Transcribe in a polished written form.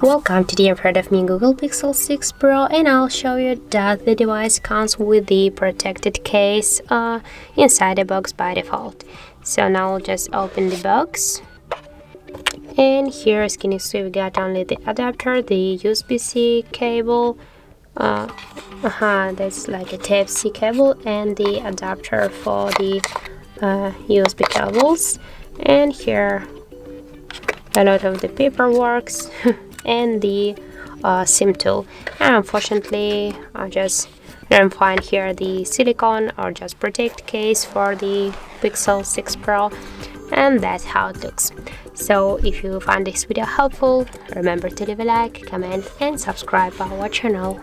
Welcome, today in front of me Google Pixel 6 Pro, and I'll show you that the device comes with the protected case inside the box by default. So now I'll just open the box, and here as you can see we got only the adapter, the USB-C cable, that's like a Type-C cable, and the adapter for the USB cables, and here a lot of the paperwork and the SIM tool. And unfortunately I just don't find here the silicone or just protect case for the Pixel 6 Pro, and that's how it looks. So if you find this video helpful, remember to leave a like, comment and subscribe our channel.